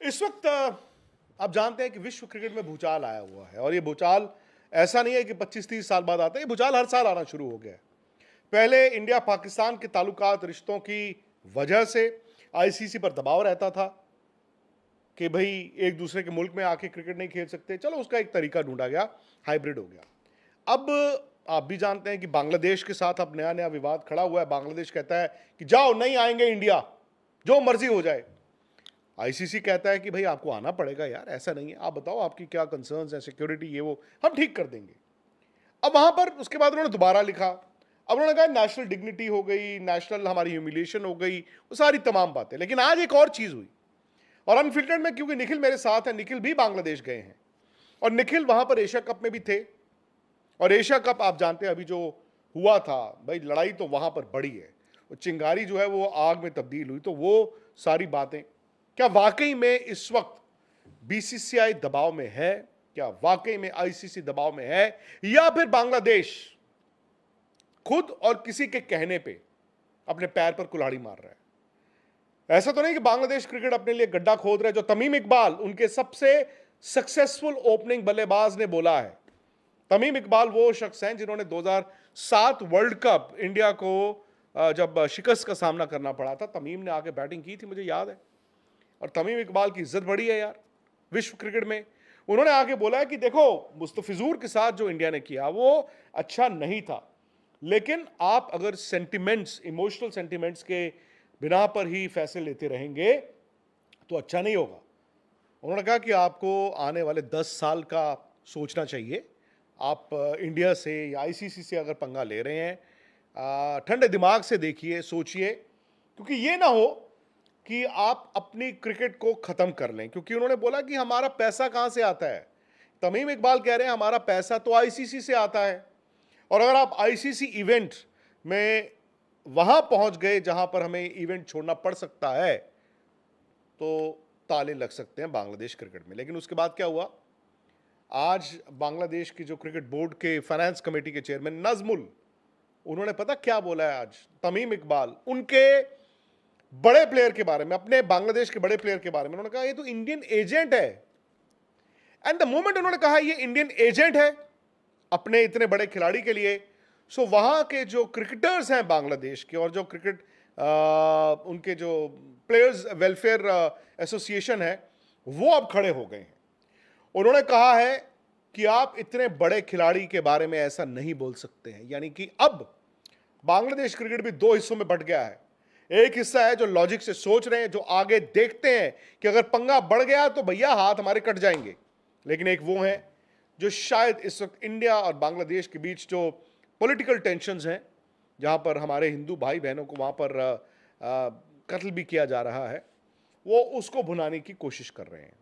इस वक्त आप जानते हैं कि विश्व क्रिकेट में भूचाल आया हुआ है और ये भूचाल ऐसा नहीं है कि 25-30 साल बाद आता है, ये भूचाल हर साल आना शुरू हो गया है। पहले इंडिया पाकिस्तान के ताल्लुकात रिश्तों की वजह से आईसीसी पर दबाव रहता था कि भाई एक दूसरे के मुल्क में आके क्रिकेट नहीं खेल सकते, चलो उसका एक तरीका ढूंढा गया, हाइब्रिड हो गया। अब आप भी जानते हैं कि बांग्लादेश के साथ अब नया नया विवाद खड़ा हुआ है। बांग्लादेश कहता है कि जाओ, नहीं आएंगे इंडिया, जो मर्जी हो जाए। आईसीसी कहता है कि भाई आपको आना पड़ेगा यार, ऐसा नहीं है, आप बताओ आपकी क्या कंसर्न्स हैं, सिक्योरिटी ये वो, हम ठीक कर देंगे। अब वहां पर उसके बाद उन्होंने दोबारा लिखा, अब उन्होंने कहा नेशनल डिग्निटी हो गई, नेशनल हमारी ह्यूमिलिएशन हो गई, वो सारी तमाम बातें। लेकिन आज एक और चीज हुई, और अनफिल्टर्ड में क्योंकि निखिल मेरे साथ है, निखिल भी बांग्लादेश गए हैं और निखिल वहां पर एशिया कप में भी थे। और एशिया कप आप जानते हैं अभी जो हुआ था, भाई लड़ाई तो वहां पर बड़ी है, वो चिंगारी जो है वो आग में तब्दील हुई। तो वो सारी बातें, क्या वाकई में इस वक्त बीसीसीआई दबाव में है, क्या वाकई में आईसीसी दबाव में है, या फिर बांग्लादेश खुद और किसी के कहने पे अपने पैर पर कुल्हाड़ी मार रहा है? ऐसा तो नहीं कि बांग्लादेश क्रिकेट अपने लिए गड्ढा खोद रहा है। जो तमीम इकबाल, उनके सबसे सक्सेसफुल ओपनिंग बल्लेबाज, ने बोला है, तमीम इकबाल वो शख्स हैं जिन्होंने 2007 वर्ल्ड कप इंडिया को जब शिकस्त का सामना करना पड़ा था, तमीम ने आके बैटिंग की थी, मुझे याद है। और तमीम इकबाल की इज्जत बढ़ी है यार विश्व क्रिकेट में। उन्होंने आके बोला है कि देखो, मुस्तफिजुर के साथ जो इंडिया ने किया वो अच्छा नहीं था, लेकिन आप अगर सेंटिमेंट्स, इमोशनल सेंटिमेंट्स के बिना पर ही फैसले लेते रहेंगे तो अच्छा नहीं होगा। उन्होंने कहा कि आपको आने वाले 10 साल का सोचना चाहिए। आप इंडिया से या आईसीसी से अगर पंगा ले रहे हैं, ठंडे दिमाग से देखिए, सोचिए, क्योंकि ये ना हो कि आप अपनी क्रिकेट को खत्म कर लें। क्योंकि उन्होंने बोला कि हमारा पैसा कहां से आता है, तमीम इकबाल कह रहे हैं हमारा पैसा तो आईसीसी से आता है। और अगर आप आईसीसी इवेंट में वहां पहुंच गए जहां पर हमें इवेंट छोड़ना पड़ सकता है, तो ताले लग सकते हैं बांग्लादेश क्रिकेट में। लेकिन उसके बाद क्या हुआ, आज बांग्लादेश की जो क्रिकेट बोर्ड के फाइनेंस कमेटी के चेयरमैन नजमुल, उन्होंने पता क्या बोला है आज? तमीम इकबाल उनके बड़े प्लेयर के बारे में, अपने बांग्लादेश के बड़े प्लेयर के बारे में, उन्होंने कहा ये तो इंडियन एजेंट है। एंड द मोमेंट उन्होंने कहा ये इंडियन एजेंट है अपने इतने बड़े खिलाड़ी के लिए, सो वहां के जो क्रिकेटर्स हैं बांग्लादेश के, और जो क्रिकेट उनके जो प्लेयर्स वेलफेयर एसोसिएशन है, वो अब खड़े हो गए हैं। उन्होंने कहा है कि आप इतने बड़े खिलाड़ी के बारे में ऐसा नहीं बोल सकते हैं। यानी कि अब बांग्लादेश क्रिकेट भी दो हिस्सों में बट गया है। एक हिस्सा है जो लॉजिक से सोच रहे हैं, जो आगे देखते हैं कि अगर पंगा बढ़ गया तो भैया हाथ हमारे कट जाएंगे। लेकिन एक वो है जो शायद इस वक्त इंडिया और बांग्लादेश के बीच जो पॉलिटिकल टेंशंस हैं, जहां पर हमारे हिंदू भाई बहनों को वहां पर कत्ल भी किया जा रहा है, वो उसको भुनाने की कोशिश कर रहे हैं।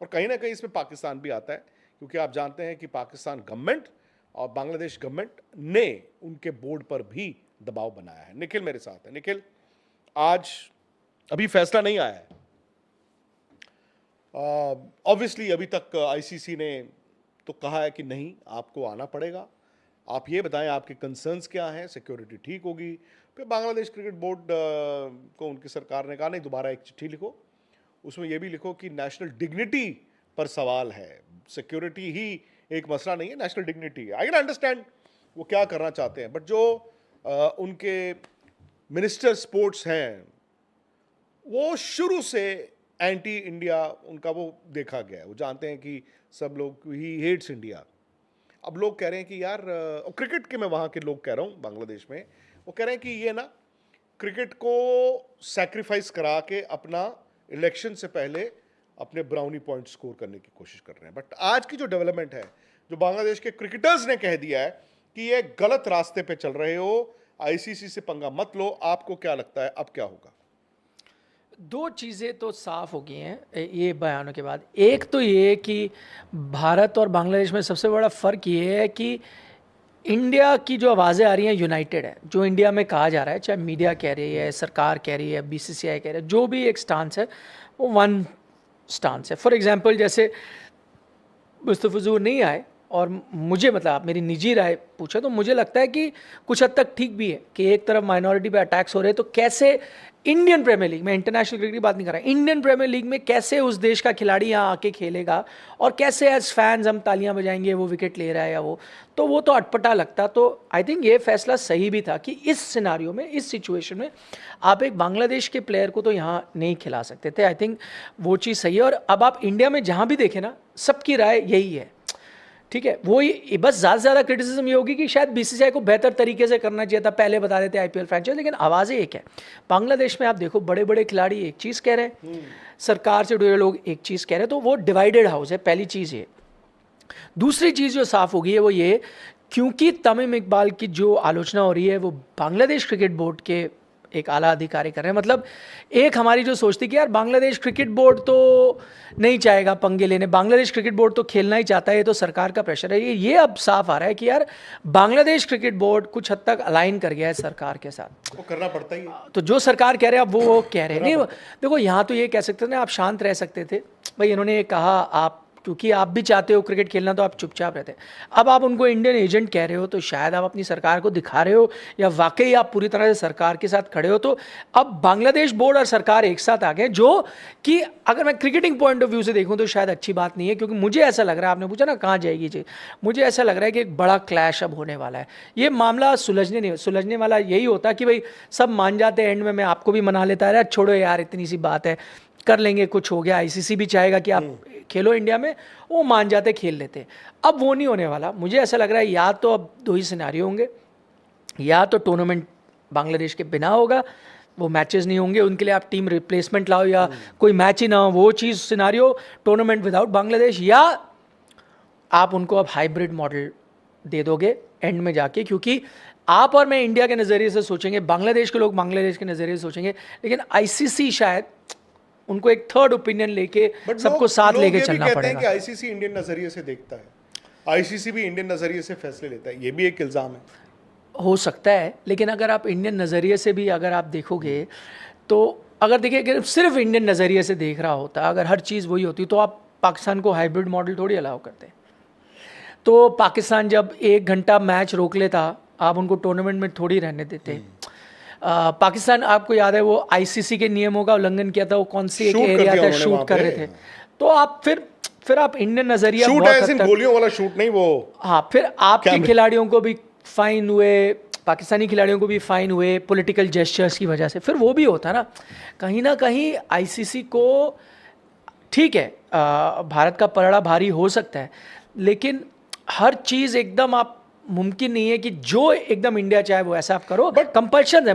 और कहीं ना कहीं इसमें पाकिस्तान भी आता है, क्योंकि आप जानते हैं कि पाकिस्तान गवर्नमेंट और बांग्लादेश गवर्नमेंट ने उनके बोर्ड पर भी दबाव बनाया है। निखिल मेरे साथ है। निखिल, आज अभी फैसला नहीं आया है, ऑब्वियसली अभी तक आईसीसी ने तो कहा है कि नहीं, आपको आना पड़ेगा। आप ये बताएं आपके कंसर्न्स क्या हैं, सिक्योरिटी ठीक होगी? फिर बांग्लादेश क्रिकेट बोर्ड को उनकी सरकार ने कहा नहीं, दोबारा एक चिट्ठी लिखो, उसमें यह भी लिखो कि नेशनल डिग्निटी पर सवाल है, सिक्योरिटी ही एक मसला नहीं है, नेशनल डिग्निटी है। आई कैन अंडरस्टैंड वो क्या करना चाहते हैं, बट जो उनके मिनिस्टर स्पोर्ट्स हैं, वो शुरू से एंटी इंडिया उनका वो देखा गया है। वो जानते हैं कि सब लोग ही हेट्स इंडिया। अब लोग कह रहे हैं कि यार, क्रिकेट के मैं वहाँ के लोग कह रहा हूँ बांग्लादेश में, वो कह रहे हैं कि ये ना क्रिकेट को सैक्रिफाइस करा के अपना इलेक्शन से पहले अपने ब्राउनी पॉइंट स्कोर करने की कोशिश कर रहे हैं। बट आज की जो डेवलपमेंट है, जो बांग्लादेश के क्रिकेटर्स ने कह दिया है कि ये गलत रास्ते पे चल रहे हो, आईसीसी से पंगा मत लो, आपको क्या लगता है अब क्या होगा? दो चीज़ें तो साफ हो गई हैं ये बयानों के बाद। एक तो ये कि भारत और बांग्लादेश में सबसे बड़ा फ़र्क ये है कि इंडिया की जो आवाज़ें आ रही हैं यूनाइटेड है। जो इंडिया में कहा जा रहा है, चाहे मीडिया कह रही है, सरकार कह रही है, बीसीसीआई कह रही है, जो भी एक स्टांस है वो वन स्टांस है। फॉर एग्जांपल जैसे मुस्तफिजुर नहीं आए और मुझे मतलब आप मेरी निजी राय पूछे तो मुझे लगता है कि कुछ हद तक ठीक भी है कि एक तरफ माइनॉरिटी पे अटैक्स हो रहे हैं, तो कैसे इंडियन प्रीमियर लीग में, इंटरनेशनल क्रिकेट की बात नहीं कर रहा, इंडियन प्रीमियर लीग में कैसे उस देश का खिलाड़ी यहाँ आके खेलेगा और कैसे एज फैंस हम तालियां बजाएंगे वो विकेट ले रहा है या वो तो अटपटा लगता। तो आई थिंक ये फैसला सही भी था कि इस सिनारियो में, इस सिचुएशन में आप एक बांग्लादेश के प्लेयर को तो यहाँ नहीं खिला सकते थे। आई थिंक वो चीज़ सही है। और अब आप इंडिया में जहाँ भी देखें ना, सबकी राय यही है, ठीक है। वो ही बस ज़्यादा से ज़्यादा क्रिटिसिज्म ये होगी कि शायद बीसीसीआई को बेहतर तरीके से करना चाहिए था, पहले बता देते आईपीएल फ्रेंचाइज, लेकिन आवाज़ें एक है। बांग्लादेश में आप देखो बड़े बड़े खिलाड़ी एक चीज़ कह रहे हैं, सरकार से जुड़े लोग एक चीज़ कह रहे हैं, तो वो डिवाइडेड हाउस है, पहली चीज़ ये। दूसरी चीज़ जो साफ हो गई है वो ये, क्योंकि तमीम इकबाल की जो आलोचना हो रही है वो बांग्लादेश क्रिकेट बोर्ड के एक आला अधिकारी कर रहे हैं। मतलब एक हमारी जो सोचती कि यार बांग्लादेश क्रिकेट बोर्ड तो नहीं चाहेगा पंगे लेने, बांग्लादेश क्रिकेट बोर्ड तो खेलना ही चाहता है, ये तो सरकार का प्रेशर है, ये अब साफ आ रहा है कि यार बांग्लादेश क्रिकेट बोर्ड कुछ हद तक अलाइन कर गया है सरकार के साथ, वो करना पड़ता ही है। तो जो सरकार कह रहे हैं अब वो कह रहे हैं। नहीं देखो, यहाँ तो ये कह सकते थे ना, आप शांत रह सकते थे भाई, इन्होंने ये कहा, आप क्योंकि आप भी चाहते हो क्रिकेट खेलना तो आप चुपचाप रहते हैं। अब आप उनको इंडियन एजेंट कह रहे हो, तो शायद आप अपनी सरकार को दिखा रहे हो या वाकई आप पूरी तरह से सरकार के साथ खड़े हो। तो अब बांग्लादेश बोर्ड और सरकार एक साथ आ गए, जो कि अगर मैं क्रिकेटिंग पॉइंट ऑफ व्यू से देखूं तो शायद अच्छी बात नहीं है, क्योंकि मुझे ऐसा लग रहा है, आपने पूछा ना कहाँ जाएगी जी, मुझे ऐसा लग रहा है कि एक बड़ा क्लैश अब होने वाला है। ये मामला सुलझने वाला यही होता कि भाई सब मान जाते हैं, एंड में मैं आपको भी मना लेता है, छोड़ो यार इतनी सी बात है, कर लेंगे, कुछ हो गया, आईसीसी भी चाहेगा कि आप खेलो इंडिया में, वो मान जाते, खेल लेते। अब वो नहीं होने वाला। मुझे ऐसा लग रहा है या तो अब दो ही सिनारियो होंगे, या तो टूर्नामेंट बांग्लादेश के बिना होगा, वो मैचेस नहीं होंगे, उनके लिए आप टीम रिप्लेसमेंट लाओ या कोई मैच ही ना हो, वो चीज़ सिनारियो टूर्नामेंट विदाउट बांग्लादेश, या आप उनको अब हाइब्रिड मॉडल दे दोगे एंड में जाके, क्योंकि आप और मैं इंडिया के नज़रिए से सोचेंगे, बांग्लादेश के लोग बांग्लादेश के नज़रिए से सोचेंगे, लेकिन आईसीसी शायद उनको एक थर्ड ओपिनियन लेके सबको साथ लेके चलना पड़ेगा। हैं कि आईसीसी इंडियन नजरिए से देखता है, आईसीसी भी इंडियन नजरिए से फैसले लेता है, ये भी एक इल्जाम है। हो सकता है, लेकिन अगर आप इंडियन नज़रिए से भी अगर आप देखोगे तो, अगर देखिए अगर सिर्फ इंडियन नज़रिए से देख रहा होता, अगर हर चीज़ वही होती, तो आप पाकिस्तान को हाइब्रिड मॉडल थोड़ी अलाउ करते। तो पाकिस्तान जब 1 घंटा मैच रोक लेता, आप उनको टूर्नामेंट में थोड़ी रहने देते। पाकिस्तान, आपको याद है वो आईसीसी के नियमों का उल्लंघन किया था, वो कौन सी एक एरिया था, शूट कर रहे थे, तो आप फिर आप इंडियन नजरिया शूट है, ऐसे गोलियों वाला शूट नहीं वो, हाँ, फिर आपके खिलाड़ियों को भी फाइन हुए, पाकिस्तानी खिलाड़ियों को भी फाइन हुए पॉलिटिकल जेस्चर्स की वजह से। फिर वो भी होता ना कहीं आईसीसी को, ठीक है भारत का पलड़ा भारी हो सकता है, लेकिन हर चीज़ एकदम आप मुमकिन नहीं है कि जो एकदम इंडिया चाहे वो ऐसा आप करो, बट कंपल्शन है।